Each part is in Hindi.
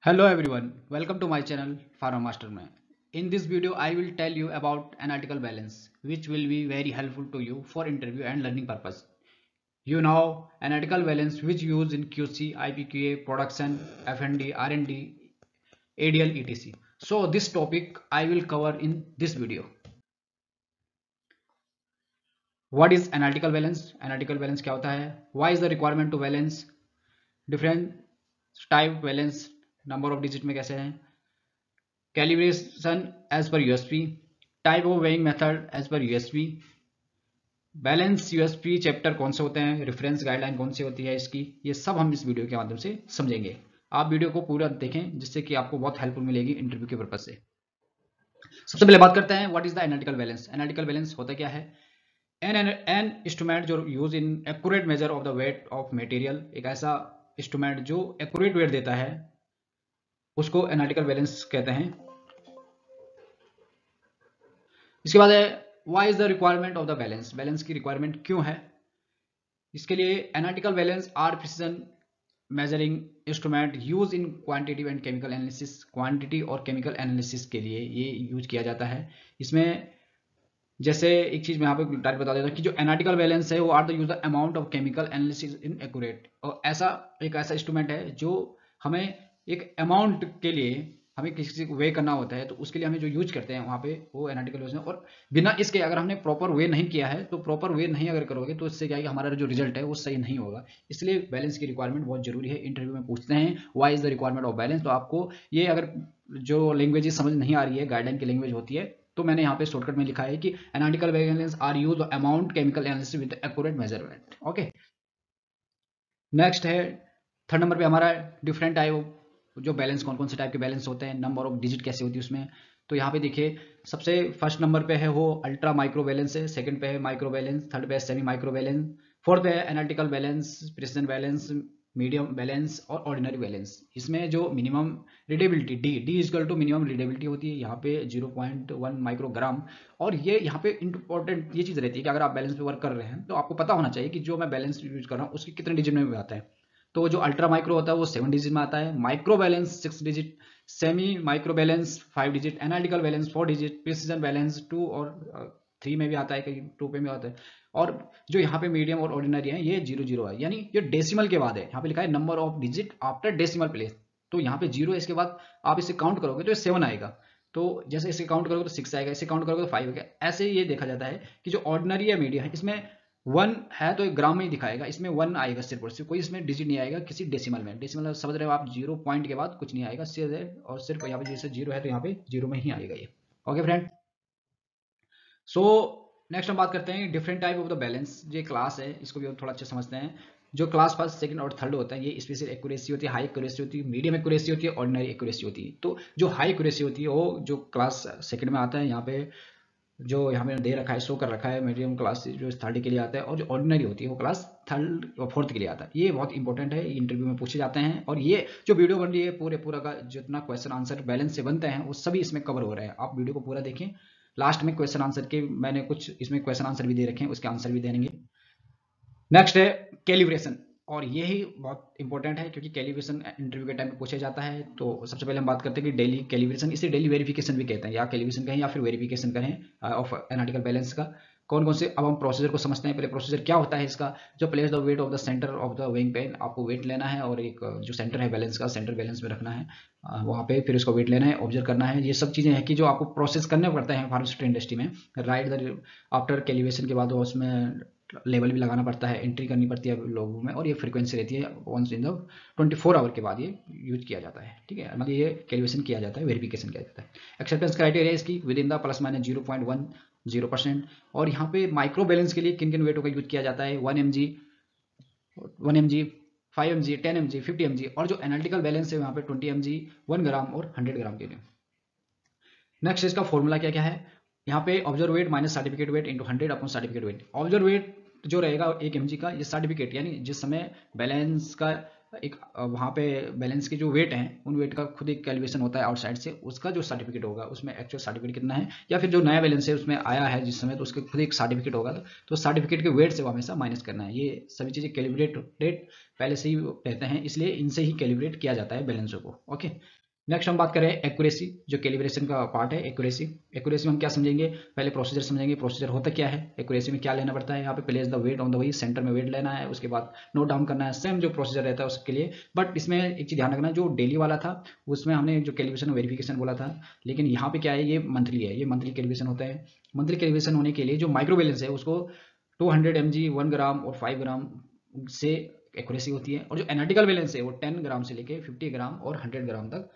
Hello everyone, welcome to my channel Pharma Mastermind. In this video, I will tell you about analytical balance, which will be very helpful to you for interview and learning purpose. You know analytical balance which used in QC, IPQA, production, F&D, R&D, ADL, etc. So this topic I will cover in this video. What is analytical balance? Analytical balance क्या होता है? Why is the requirement to balance? Different type balance, number of digit में कैसे हैं? Calibration as per USP, type of weighing method as per USP, balance USP chapter कौन से होते हैं, रेफरेंस गाइडलाइन कौन सी होती है इसकी, ये सब हम इस वीडियो के माध्यम से समझेंगे। आप वीडियो को पूरा देखें जिससे कि आपको बहुत हेल्पफुल मिलेगी इंटरव्यू के पर्पज से। सबसे पहले बात करते हैं what is the analytical balance. Analytical balance होता क्या है? एन इंस्ट्रूमेंट जो use in accurate measure of the weight of material, एक ऐसा इंस्ट्रूमेंट जो एक्यूरेट वेट देता है उसको एनालिटिकल बैलेंस कहते हैं। इसके बाद है why is the requirement of the balance. Balance की रिक्वायरमेंट क्यों है? इसके लिए analytical balance are precision measuring instrument use in quantity and chemical analysis. Quantity और केमिकल एनालिसिस के लिए ये यूज किया जाता है। इसमें जैसे एक चीज मैं यहाँ पे डायरेक्ट बता देता हूँ कि जो एनालिटिकल बैलेंस है वो are the use the amount of chemical analysis in accurate, और एक ऐसा इंस्ट्रूमेंट है जो हमें एक अमाउंट के लिए हमें किसी को वे करना होता है, तो उसके लिए हमें जो यूज करते हैं वहाँ पे वो एनालिटिकल बैलेंस है। और बिना इसके अगर हमने प्रॉपर वे नहीं किया है तो प्रॉपर वे नहीं अगर करोगे तो इससे क्या है कि हमारा जो रिजल्ट है वो सही नहीं होगा। इसलिए बैलेंस की रिक्वायरमेंट बहुत जरूरी है। इंटरव्यू में पूछते हैं why is the requirement of balance, तो आपको ये अगर जो लैंग्वेज समझ नहीं आ रही है, गाइडलाइन की लैंग्वेज होती है, तो मैंने यहाँ पे शॉर्टकट में लिखा है कि analytical balance are use amount chemical analysis with accurate measurement. Okay, next है थर्ड नंबर पे हमारा डिफरेंट टाइप, जो बैलेंस कौन कौन से टाइप के बैलेंस होते हैं, नंबर ऑफ डिजिट कैसे होती है उसमें। तो यहाँ पे देखिए सबसे फर्स्ट नंबर पे है वो अल्ट्रा माइक्रो बैलेंस है, सेकंड पे है माइक्रो बैलेंस, थर्ड पे है सेमी माइक्रो बैलेंस, फोर्थ पे है analytical balance, precision balance, medium balance और ऑर्डिनरी बैलेंस। इसमें जो minimum readability D equal to minimum readability होती है यहाँ पे 0.1 माइक्रोग्राम। और ये यहाँ पे इंपॉर्टेंट ये चीज़ रहती है कि अगर आप बैलेंस पे वर्क कर रहे हैं तो आपको पता होना चाहिए कि जो मैं बैलेंस यूज कर रहा हूँ उसके कितने डिजिट में भी आता है। तो जो अल्ट्रा माइक्रो होता है वो 7 डिजिट में आता है, micro balance 6 digit, semi micro balance 5 digit, analytical balance 4 digit, precision balance 2 और 3 में भी आता है, कहीं 2 पे भी आता है। और जो यहाँ पे मीडियम और ऑर्डिनरी है ये 0 0 है, यानी ये डेसिमल के बाद है। यहाँ पे लिखा है number of digit after decimal place, तो यहाँ पे 0 है, इसके बाद आप इसे काउंट करोगे तो 7 आएगा। तो जैसे इसे काउंट करोगे तो 6 आएगा, इसे काउंट करोगे तो 5 आएगा। ऐसे ही ये देखा जाता है कि जो ऑर्डिनरी या मीडियम है इसमें 1 है तो एक ग्राम में ही दिखाएगा, इसमें 1 आएगा सिर्फ और सिर्फ, कोई इसमें डिजिट नहीं आएगा किसी डेसिमल में। डेसिमल समझ रहे हो आप, 0 पॉइंट के बाद कुछ नहीं आएगा, सिर्फ और सिर्फ यहाँ पे जैसे 0 है तो यहाँ पे 0 में ही आएगा ये। ओके फ्रेंड, सो नेक्स्ट हम बात करते हैं different type of the balance. ये क्लास है, इसको भी हम थोड़ा अच्छा समझते हैं। जो क्लास फर्स्ट सेकंड और थर्ड होता है ये स्पेशल एक्यूरेसी होती है, हाई एक्यूरेसी होती है, मीडियम एक्यूरेसी होती है, ऑर्डिनरी एक्यूरेसी होती है। तो जो हाई एक्यूरेसी होती है वो जो क्लास सेकंड में आता है, यहाँ पे जो यहाँ पे दे रखा है, शो कर रखा है, मीडियम क्लास जो थर्ड के लिए आता है, और जो ऑर्डिनरी होती है वो क्लास थर्ड और फोर्थ के लिए आता है। ये बहुत इंपॉर्टेंट है, इंटरव्यू में पूछे जाते हैं। और ये जो वीडियो बन रही है पूरा का जितना क्वेश्चन आंसर बैलेंस से बनते हैं वो सभी इसमें कवर हो रहे हैं। आप वीडियो को पूरा देखें, लास्ट में क्वेश्चन आंसर के मैंने कुछ इसमें क्वेश्चन आंसर भी दे रखे हैं, उसके आंसर भी देंगे। नेक्स्ट है कैलिब्रेशन, और यही बहुत इंपॉर्टेंट है क्योंकि कैलिब्रेशन इंटरव्यू के टाइम में पूछा जाता है। तो सबसे पहले हम बात करते हैं कि डेली कैलिब्रेशन, इसे डेली वेरिफिकेशन भी कहते हैं, या कैलिब्रेशन कहें या फिर वेरिफिकेशन कहें ऑफ एनालिटिकल बैलेंस का। कौन कौन से, अब हम प्रोसीजर को समझते हैं। पहले प्रोसीजर क्या होता है इसका, जो place the weight of the centre of the weighing pan, आपको वेट लेना है और एक जो सेंटर है बैलेंस का, सेंटर बैलेंस में रखना है वहाँ पे, फिर उसको वेट लेना है, ऑब्जर्व करना है। ये सब चीज़ें हैं कि जो आपको प्रोसेस करने पड़ते हैं फार्मास्यूटिकल इंडस्ट्री में। राइट द आफ्टर कैलिब्रेशन के बाद उसमें लेवल भी लगाना पड़ता है, एंट्री करनी पड़ती है लोगों में, और ये फ्रीक्वेंसी रहती है वंस इन द 24 आवर के बाद ये यूज किया जाता है। ठीक है, मतलब ये कैलिब्रेशन किया जाता है, वेरिफिकेशन किया जाता है। एक्सेप्टेंस क्राइटेरिया इसकी with in the plus minus 0.10%। और यहाँ पे माइक्रो बैलेंस के लिए किन किन वेटों का यूज किया जाता है, 1 mg, 1 mg, 5 mg, 10 mg, 50 mg, और जो एनालिटिकल बैलेंस है वहाँ पे 20 mg, 1 ग्राम और 100 ग्राम के लिए। नेक्स्ट इसका फॉर्मूला क्या क्या है, यहाँ पे observe weight minus certificate weight into 100 upon certificate weight. Observe weight जो रहेगा 1 mg का, ये सर्टिफिकेट यानी जिस समय बैलेंस का एक वहाँ पे बैलेंस के जो वेट हैं उन वेट का खुद एक कैलकुलेशन होता है आउटसाइड से, उसका जो सर्टिफिकेट होगा उसमें एक्चुअल सर्टिफिकेट कितना है, या फिर जो नया बैलेंस है उसमें आया है जिस समय, तो उसके खुद एक सर्टिफिकेट होगा, तो सर्टिफिकेट के वेट से वो हमेशा माइनस करना है। ये सभी चीज़ें कैलिब्रेट पहले से ही रहते हैं, इसलिए इनसे ही कैलिब्रेट किया जाता है बैलेंसों को। ओके, नेक्स्ट हम बात करें एक्यूरेसी, जो कैलिब्रेशन का पार्ट है एक्यूरेसी। एक्यूरेसी में हम क्या समझेंगे, पहले प्रोसीजर समझेंगे, प्रोसीजर होता क्या है, एक्यूरेसी में क्या लेना पड़ता है। यहाँ पे place the weight on the वही सेंटर में वेट लेना है, उसके बाद नोट डाउन करना है, सेम जो प्रोसीजर रहता है उसके लिए। बट इसमें एक चीज़ ध्यान रखना, जो डेली वाला था उसमें हमने जो कैलिब्रेशन वेरिफिकेशन बोला था, लेकिन यहाँ पे क्या है, ये मंथली है, ये मंथली कैलिब्रेशन होता है। मंथली कैलिब्रेशन होने के लिए जो माइक्रो बैलेंस है उसको 200 mg 1 ग्राम और 5 ग्राम से एक्यूरेसी होती है, और जो एनालिटिकल बैलेंस है वो 10 ग्राम से लेके 50 ग्राम और 100 ग्राम तक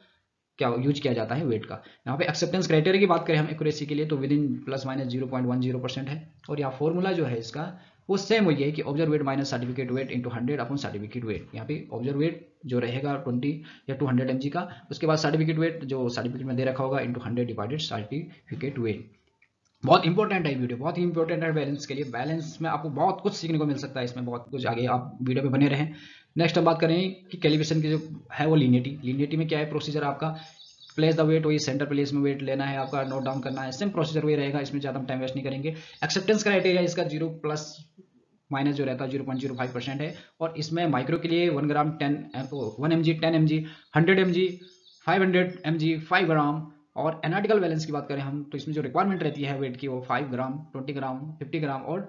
क्या यूज किया जाता है वेट का। यहाँ पे एक्सेप्टेंस क्राइटेरिया की बात करें हम एक्यूरेसी के लिए, तो विद इन प्लस माइनस 0.10% है। और यहाँ फॉर्मूला जो है इसका वो सेम वही है कि observe weight minus certificate weight into 100 upon certificate weight. यहाँ पे ऑब्जर्व वेट जो रहेगा 20 या 200 mg का, उसके बाद सर्टिफिकेट वेट जो सर्टिफिकेट में दे रखा होगा इंटू 100 डिवाइडेड सर्टिफिकेट वेट। बहुत इंपॉर्टेंट है वीडियो, बहुत ही इंपॉर्टेंट है बैलेंस के लिए। बैलेंस में आपको बहुत कुछ सीखने को मिल सकता है, इसमें बहुत कुछ, आगे आप वीडियो पे बने रहें। नेक्स्ट हम बात करें कि कैलिब्रेशन की जो है वो लीनियरिटी। लीनियरिटी में क्या है प्रोसीजर आपका, प्लेस द वेट, वही सेंटर प्लेस में वेट लेना है आपका, नोट डाउन करना है, सेम प्रोसीजर वही रहेगा, इसमें ज़्यादा हम टाइम वेस्ट नहीं करेंगे। एक्सेप्टेंस क्राइटेरिया इसका 0 प्लस माइनस जो रहता है 0.05% है, और इसमें माइक्रो के लिए 1 ग्राम 1 mg 10 mg 100 mg 500 mg 5 ग्राम। और एनालिटिकल बैलेंस की बात करें हम, तो इसमें जो रिक्वायरमेंट रहती है वेट की वो 5 ग्राम 20 ग्राम 50 ग्राम और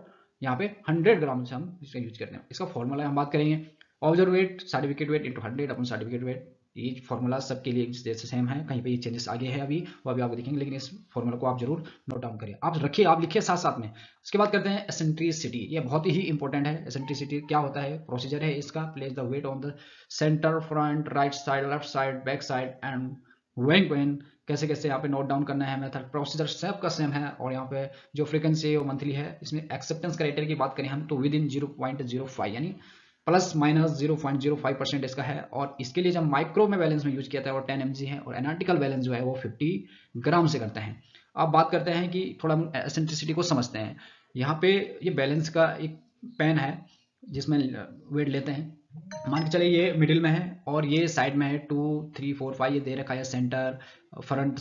यहाँ पे 100 ग्राम से हम इसका यूज करते हैं। इसका फॉर्मूला हम बात करेंगे, observe weight certificate weight into 100 upon certificate weight. ये फॉर्मूला सबके लिए जैसे सेम है, कहीं पे ये चेंजेस आगे है अभी, वो अभी आपको दिखेंगे, लेकिन इस फॉर्मूला को आप जरूर नोट डाउन करिए, आप रखिए, आप लिखिए साथ साथ में। उसके बाद करते हैं एसेंट्रिसिटी, ये बहुत ही इंपॉर्टेंट है। एसेंट्रिसिटी क्या होता है, प्रोसीजर है इसका, place the weight on the centre, front, right side, left side, back side and when कैसे कैसे यहाँ पे नोट डाउन करना है, मेथड प्रोसीजर सब का सेम है। और यहाँ पे जो फ्रीक्वेंसी है वो मंथली है। इसमें एक्सेप्टेंस क्राइटेरिया की बात करें हम, तो विद इन 0.05 यानी प्लस माइनस 0.05% इसका है। और इसके लिए जब माइक्रो में बैलेंस में यूज किया था वो 10 mg है, और एनालिटिकल बैलेंस जो है वो 50 ग्राम से करते हैं। अब बात करते हैं कि थोड़ा हम एसेंट्रिसिटी को समझते हैं। यहाँ पे ये बैलेंस का एक पेन है जिसमें वेट लेते हैं, मान के चले ये मिडिल में है और ये साइड में है 2 3 4 5 ये दे रखा है, सेंटर, फ्रंट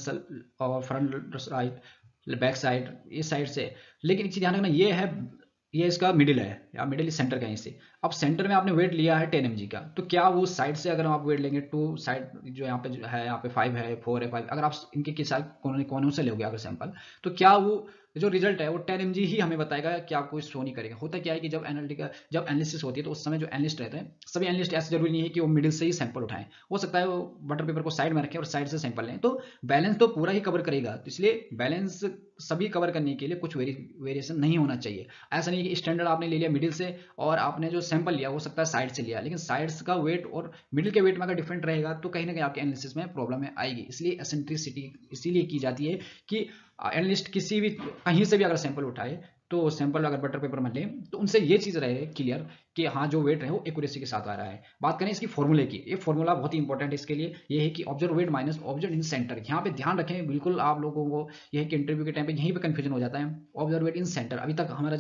और फ्रंट साइड, बैक साइड, इस साइड से। लेकिन एक चीज ध्यान रखना, ये है, ये इसका मिडिल है या मिडिल सेंटर का है इससे। अब सेंटर में आपने वेट लिया है 10 mg का, तो क्या वो साइड से अगर आप वेट लेंगे, टू साइड जो यहाँ पे है, यहाँ पे 5 है 4 है 5, अगर आप इनके किस कोनों से लोगे अगर सैंपल, तो क्या वो जो रिजल्ट है वो 10 mg ही हमें बताएगा, क्या कोई शो नहीं करेगा। होता क्या है कि जब एनालिसिस होती है तो उस समय जो एनालिस्ट रहते हैं, सभी एनालिस्ट ऐसा जरूरी नहीं है कि वो मिडिल से ही सैंपल उठाएं, हो सकता है वो बटर पेपर को साइड में रखें और साइड से सैंपल लें, तो बैलेंस तो पूरा ही कवर करेगा। तो इसलिए बैलेंस सभी कवर करने के लिए कुछ वेरिएशन नहीं होना चाहिए। ऐसा नहीं कि स्टैंडर्ड आपने ले लिया मिडिल से और आपने जो सैंपल लिया हो सकता है साइड से लिया, लेकिन साइड्स का वेट और मिडिल के वेट में अगर डिफरेंट रहेगा तो कहीं ना कहीं आपके एनालिसिस में प्रॉब्लम आएगी। इसलिए एसेंट्रिसिटी इसीलिए की जाती है कि एनालिस्ट किसी भी कहीं से भी अगर सैंपल उठाए, तो सैंपल अगर बटर पेपर में लें तो उनसे ये चीज रहे क्लियर कि हाँ जो वेट है वो एक्यूरेसी के साथ आ रहा है। बात करें इसकी फॉर्मूले की, ये फॉर्मूला बहुत ही इंपॉर्टेंट है इसके लिए, ये है कि observe weight minus observe in centre. यहाँ पे ध्यान रखें बिल्कुल, आप लोगों को यह है कि इंटरव्यू के टाइम पे यहीं पे कंफ्यूजन हो जाता है। ऑब्जर्व वेट इन सेंटर, अभी तक हमारा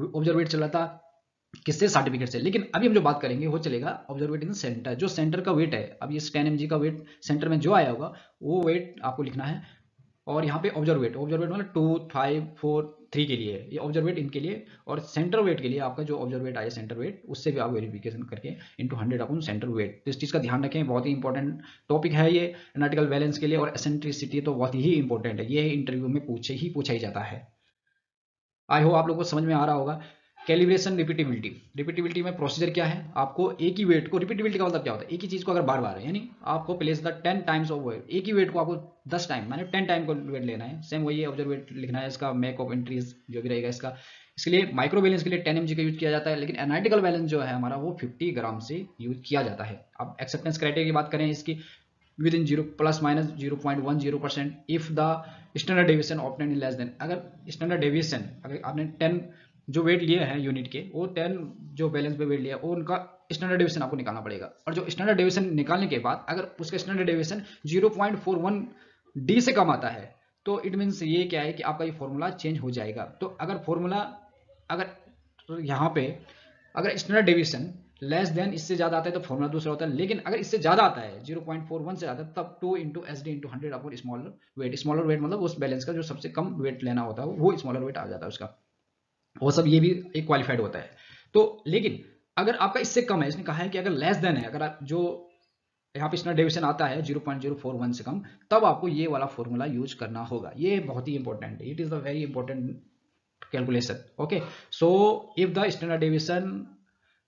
ऑब्जर्व वेट चल रहा था किससे, सर्टिफिकेट से, लेकिन अभी हम जो बात करेंगे वो चलेगा ऑब्जर्व वेट इन सेंटर। जो सेंटर का वेट है, अब ये 10 mg का वेट सेंटर में जो आया होगा वो वेट आपको लिखना है। और यहाँ पे ऑब्जर्व वेट मतलब 2 5 4 3 के लिए, ये ऑब्जर्व वेट इनके लिए, और सेंटर वेट के लिए आपका जो ऑब्जर्व वेट आया सेंटर वेट, उससे भी आप वेरिफिकेशन करके इंटू 100 अपन सेंटर वेट। तो इस चीज़ का ध्यान रखें, बहुत ही इंपॉर्टेंट टॉपिक है ये एनालिटिकल बैलेंस के लिए। और एसेंट्रिसिटी तो बहुत ही इंपॉर्टेंट है, ये इंटरव्यू में पूछा ही जाता है। आई होप आप लोगों को समझ में आ रहा होगा। कैलिब्रेशन रिपीटेबिलिटी, रिपीटेबिलिटी में प्रोसीजर क्या है, आपको एक ही वेट को, रिपीटेबिलिटी का मतलब क्या होता है, एक ही चीज को अगर बार बार है, यानी आपको place the 10 times of weight, एक ही वेट को आपको 10 टाइम माने 10 टाइम को वेट लेना है। सेम वही ऑब्जर्व वेट लिखना है, इसका मेक ऑफ एंट्रीज जो भी रहेगा इसका। इसके लिए माइक्रो बैलेंस के लिए 10 mg का यूज किया जाता है, लेकिन एनालिटिकल बैलेंस जो है हमारा वो 50 ग्राम से यूज किया जाता है। अब एक्सेप्टेंस क्राइटेरिया की बात करें इसकी, with in 0 plus minus 0.10% if the standard deviation obtain in less than, अगर स्टैंडर्ड डेविएशन, अगर आपने 10 जो वेट लिए हैं यूनिट के, वो 10 जो बैलेंस पे वेट लिया वो उनका स्टैंडर्ड डेविएशन आपको निकालना पड़ेगा। और जो स्टैंडर्ड डेविएशन निकालने के बाद अगर उसका स्टैंडर्ड डेविएशन 0.41 डी से कम आता है, तो इट मीन्स ये क्या है कि आपका ये फॉर्मूला चेंज हो जाएगा। तो अगर फॉर्मूला, अगर यहाँ पे अगर स्टैंडर्ड डेविएशन लेस देन इससे ज्यादा आता है तो फॉर्मूला दूसरा होता है, लेकिन अगर इससे ज्यादा आता है 0.41 से ज्यादा तब 2 into S D into 100 upon smaller weight. Smaller weight मतलब उस बैलेंस का जो सबसे कम वेट लेना होता है वो स्मॉलर वेट आ जाता है उसका, वो सब ये भी एक क्वालिफाइड होता है। तो लेकिन अगर आपका इससे कम है, इसने कहा है कि अगर लेस देन है, अगर आप जो यहाँ पे स्टैंडर्ड डेविएशन आता है 0.041 से कम, तब आपको ये वाला फॉर्मूला यूज करना होगा। ये बहुत ही इंपॉर्टेंट है, it is the very important calculation. Okay, so if the standard deviation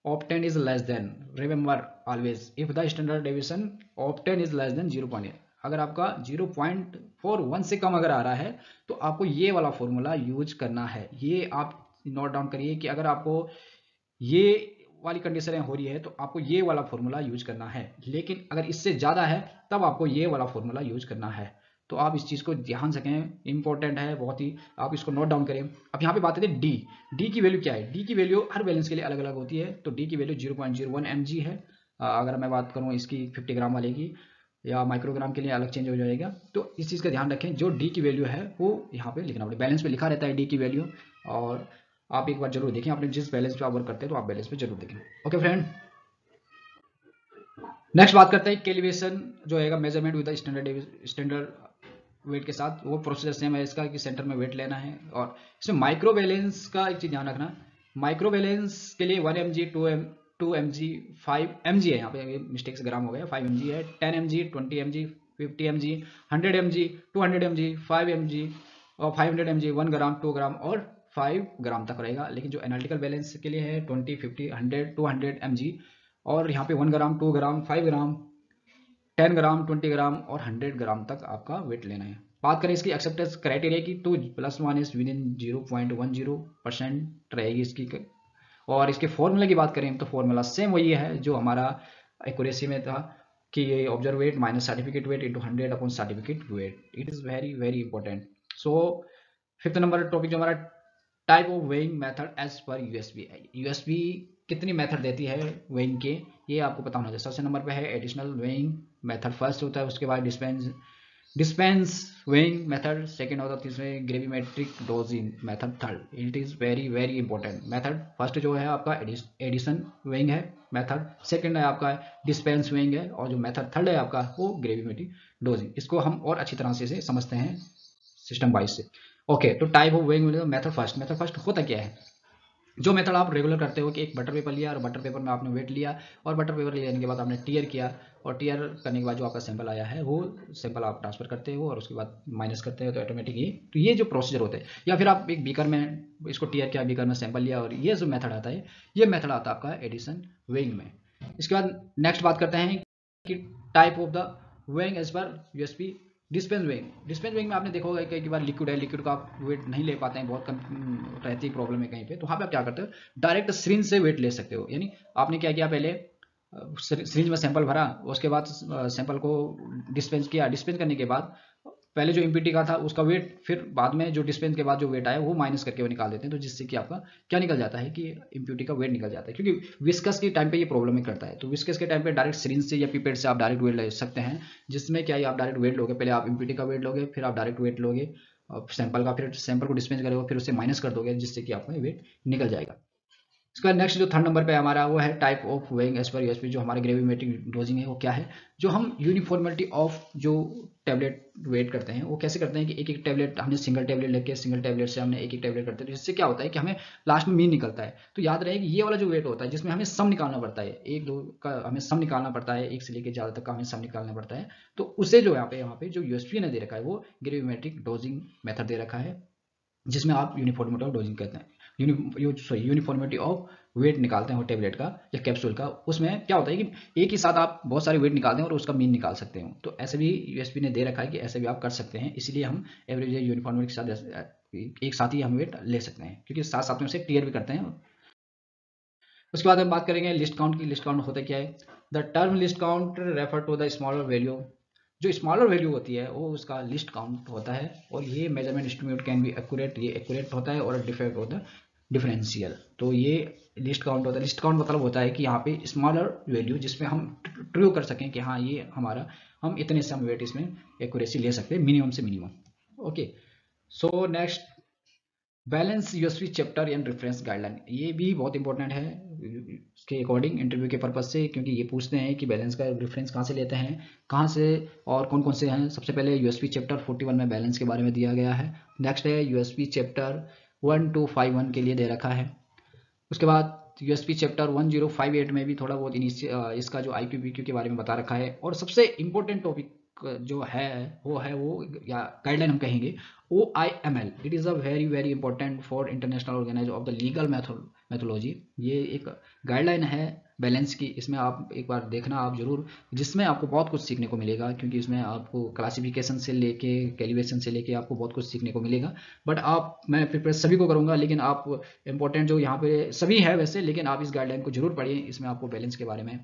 of 10 is less than, remember always, if the standard deviation of 10 is less than 0.8, अगर आपका 0.41 से कम अगर आ रहा है तो आपको ये वाला फॉर्मूला यूज करना है। ये आप नोट डाउन करिए कि अगर आपको ये वाली कंडीशन हो रही है तो आपको ये वाला फॉर्मूला यूज करना है, लेकिन अगर इससे ज्यादा है तब आपको ये वाला फॉर्मूला यूज करना है। तो आप इस चीज को ध्यान सकें, इंपॉर्टेंट है बहुत ही, आप इसको नोट डाउन करें। अब यहाँ पे बात करते हैं डी की वैल्यू क्या है। डी की वैल्यू हर बैलेंस के लिए अलग अलग होती है, तो डी की वैल्यू 0.01 mg है। अगर मैं बात करूँ इसकी 50 ग्राम वाले की, या माइक्रोग्राम के लिए अलग चेंज हो जाएगा। तो इस चीज़ का ध्यान रखें, जो डी की वैल्यू है वो यहाँ पे लिखना पड़ेगा। बैलेंस पे लिखा रहता है डी की वैल्यू, और आप एक बार जरूर देखें, आपने जिस बैलेंस पे आप वर्क करते हैं तो आप बैलेंस पे जरूर देखें। ओके फ्रेंड, नेक्स्ट बात करते हैं कैलिब्रेशन जो है मेजरमेंट विद स्टैंडर्ड वेट के साथ। वो प्रोसीजर सेम है इसका कि सेंटर में वेट लेना है। और इसमें माइक्रो बैलेंस का एक चीज ध्यान रखना, माइक्रो बैलेंस के लिए 1 mg 2 mg 5 mg है, यहाँ पे मिस्टेक से ग्राम हो गया, 5 mg है, 10 mg 20 mg 50 mg 100 mg 200 mg 5 mg और 500 mg 1 ग्राम 2 ग्राम और 5 ग्राम तक रहेगा। लेकिन जो एनालिटिकल बैलेंस के लिए है 20 50 100 200 mg, और यहाँ पे 1 ग्राम 2 ग्राम 5 ग्राम 10 ग्राम 20 ग्राम और 100 ग्राम तक आपका वेट लेना है। बात करें इसकी एक्सेप्टेंस क्राइटेरिया की तो +1 इज विद इन 0.10% रहेगी इसकी। और इसके फॉर्मूला की बात करें तो फॉर्मूला सेम वही है जो हमारा एक्यूरेसी में था कि ये observe weight minus certificate weight into 100 upon certificate weight. It is very very important. So 5th number topic जो हमारा type of weighing method as per USP. USP कितनी मेथड देती है वेइंग के, ये आपको पता होना चाहिए। सबसे नंबर पे है एडिशनल वेइंग मेथड, फर्स्ट होता है, उसके बाद डिस्पेंस वेइंग मेथड सेकंड होता है, तीसरे gravimetric dosing method third. It is very very important method. First जो है आपका एडिशन वेइंग है मेथड, सेकंड है आपका डिस्पेंस वेइंग है, और जो मेथड थर्ड है आपका वो ग्रेविमेट्रिक डोजिंग। इसको हम और अच्छी तरह से समझते हैं सिस्टम वाइज से। ओके, तो type of weighing method first होता क्या है, जो मेथड आप रेगुलर करते हो कि एक बटर पेपर लिया और बटर पेपर में आपने वेट लिया, और बटर पेपर लेने के बाद आपने टीयर किया, और टीयर करने के बाद जो आपका सैंपल आया है वो सैंपल आप ट्रांसफर करते हो और उसके बाद माइनस करते हो, तो ऑटोमेटिक तो ये जो प्रोसीजर होता है, या फिर आप एक बीकर में इसको टीयर किया, बीकर में सैंपल लिया, और ये जो मेथड आता है ये मेथड आता है आपका एडिशन वेइंग में। इसके बाद नेक्स्ट बात करते हैं कि type of the weighing as per USP dispense weighing में आपने देखा होगा कई बार लिक्विड है, लिक्विड का आप वेट नहीं ले पाते हैं, बहुत कम रहती प्रॉब्लम है कहीं पे, तो वहाँ पे आप क्या करते हो, डायरेक्ट सिरिंज से वेट ले सकते हो। यानी आपने क्या किया, पहले सिरिंज में सैंपल भरा, उसके बाद सैंपल को डिस्पेंस किया, डिस्पेंस करने के बाद पहले जो इम्प्यूरिटी का था उसका वेट, फिर बाद में जो डिस्पेंस के बाद जो वेट आया वो माइनस करके वो निकाल देते हैं, तो जिससे कि आपका क्या निकल जाता है कि इम्प्यूरिटी का वेट निकल जाता है। क्योंकि विस्कस के टाइम पे ये प्रॉब्लम करता है, तो विस्कस के टाइम पे डायरेक्ट सिरिंज से या पिपेट से आप डायरेक्ट वेट ले सकते हैं, जिसमें क्या है आप डायरेक्ट वेट लोगे, पहले आप इम्प्यूरिटी का वेट लोगे, फिर आप डायरेक्ट वेट लोगे सैंपल का, फिर सैंपल को डिस्पेंस करोगे, फिर उससे माइनस कर दोगे, जिससे कि आपका वेट निकल जाएगा। इसका नेक्स्ट जो थर्ड नंबर पे हमारा वो है type of weighing as per USP, जो हमारे ग्रेविमेट्रिक डोजिंग है वो क्या है, जो हम यूनिफॉर्मिलिटी ऑफ जो टैबलेट वेट करते हैं वो कैसे करते हैं कि एक एक टैबलेट हमने सिंगल टैबलेट लेके सिंगल टैबलेट से हमने एक एक टैबलेट करते हैं, तो इससे क्या होता है कि हमें लास्ट में मीन निकलता है। तो याद रहे कि ये वाला जो वेट होता है जिसमें हमें सम निकालना पड़ता है, एक दो का हमें सम निकालना पड़ता है, एक से लेकर ज्यादा तक का हमें सम निकालना पड़ता है, तो उसे जो यहाँ पे जो यूएसपी ने दे रखा है वो ग्रेविमेट्रिक डोजिंग मेथड दे रखा है, जिसमें आप यूनिफॉर्मिटी ऑफ डोजिंग कहते हैं, यूनिफॉर्मिटी ऑफ वेट निकालते हैं टेबलेट का या कैप्सूल का। उसमें क्या होता है कि एक ही साथ आप बहुत सारे वेट निकालते हैं और उसका मीन निकाल सकते हो, तो ऐसे भी यूएसपी ने दे रखा है कि ऐसे भी आप कर सकते हैं, इसलिए हम एवरेज यूनिफॉर्मिटी के साथ एक साथ ही हम वेट ले सकते हैं, क्योंकि साथ साथ में उसे क्लियर भी करते हैं। उसके बाद हम बात करेंगे लिस्ट काउंट की। लिस्ट काउंट होता क्या है, the term least count refer to the smaller value, जो स्मॉलर वैल्यू होती है वो उसका लिस्ट काउंट होता है, और ये measurement estimate can be accurate, ये एक्यूरेट होता है, और डिफेक्ट होता है डिफरेंशियल। तो ये लिस्ट काउंट होता है। लिस्ट काउंट मतलब होता है कि यहाँ पे स्मॉलर वैल्यू जिसमें हम ट्रू कर सकें कि हाँ ये हमारा, हम इतने से हम वेट इसमें एक्यूरेसी ले सकते हैं मिनिमम से minimum. Okay, so next balance USP chapter and reference guideline, ये भी बहुत इंपॉर्टेंट है इसके अकॉर्डिंग इंटरव्यू के पर्पज से, क्योंकि ये पूछते हैं कि बैलेंस का रेफरेंस कहाँ से लेते हैं, कहाँ से और कौन कौन से हैं। सबसे पहले यूएसपी चैप्टर 41 में बैलेंस के बारे में दिया गया है। नेक्स्ट है यूएसपी चैप्टर 1251 के लिए दे रखा है। उसके बाद यूएसपी चैप्टर 1058 में भी थोड़ा बहुत इसका जो आईक्यू बीक्यू के बारे में बता रखा है। और सबसे इंपॉर्टेंट टॉपिक जो है वो या गाइडलाइन हम कहेंगे OIML। It is a very very important for international organize of the legal metrology. ये एक गाइडलाइन है बैलेंस की, इसमें आप एक बार देखना आप जरूर, जिसमें आपको बहुत कुछ सीखने को मिलेगा, क्योंकि इसमें आपको क्लासिफिकेशन से लेके कैलिब्रेशन से लेके आपको बहुत कुछ सीखने को मिलेगा। बट मैं प्रिपेयर सभी को करूंगा, लेकिन आप इंपॉर्टेंट जो यहाँ पे सभी है वैसे, लेकिन आप इस गाइडलाइन को जरूर पढ़िए, इसमें आपको बैलेंस के बारे में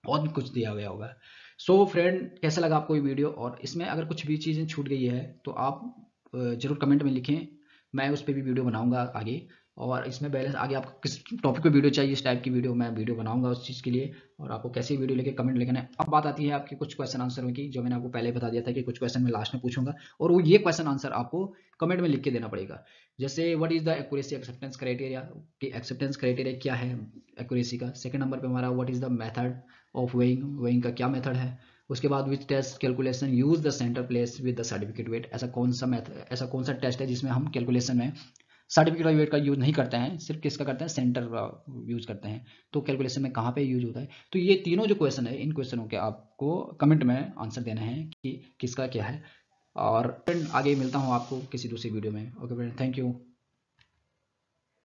बहुत कुछ दिया गया होगा। सो फ्रेंड, कैसा लगा आपको ये वीडियो, और इसमें अगर कुछ भी चीज़ें छूट गई है तो आप जरूर कमेंट में लिखें, मैं उस पर भी वीडियो बनाऊंगा आगे। और इसमें बैलेंस आगे आपको किस टॉपिक पे वीडियो चाहिए, इस टाइप की वीडियो मैं वीडियो बनाऊंगा उस चीज़ के लिए। और आपको कैसी वीडियो लेके कमेंट लिखना है। अब बात आती है आपके कुछ क्वेश्चन आंसर की, जो मैंने आपको पहले बता दिया था कि कुछ क्वेश्चन मैं लास्ट में पूछूंगा, और वो ये क्वेश्चन आंसर आपको कमेंट में लिख के देना पड़ेगा। जैसे what is the accuracy acceptance criteria, कि एक्सेप्टेंस क्राइटेरिया क्या है एक्यूरेसी का। सेकंड नंबर पे हमारा what is the method of weighing का क्या मेथड है। उसके बाद which test calculation use the centre place with the certificate weight, ऐसा कौन सा टेस्ट है जिसमें हम कैलकुलेशन में सर्टिफिकेट वेट का यूज नहीं करते हैं, सिर्फ किसका करते हैं, सेंटर यूज करते हैं। तो कैलकुलेशन में कहाँ पे यूज होता है। तो ये तीनों जो क्वेश्चन है, इन क्वेश्चनों के आपको कमेंट में आंसर देना है कि किसका क्या है। और आगे मिलता हूँ आपको किसी दूसरी वीडियो में। Okay friend, thank you.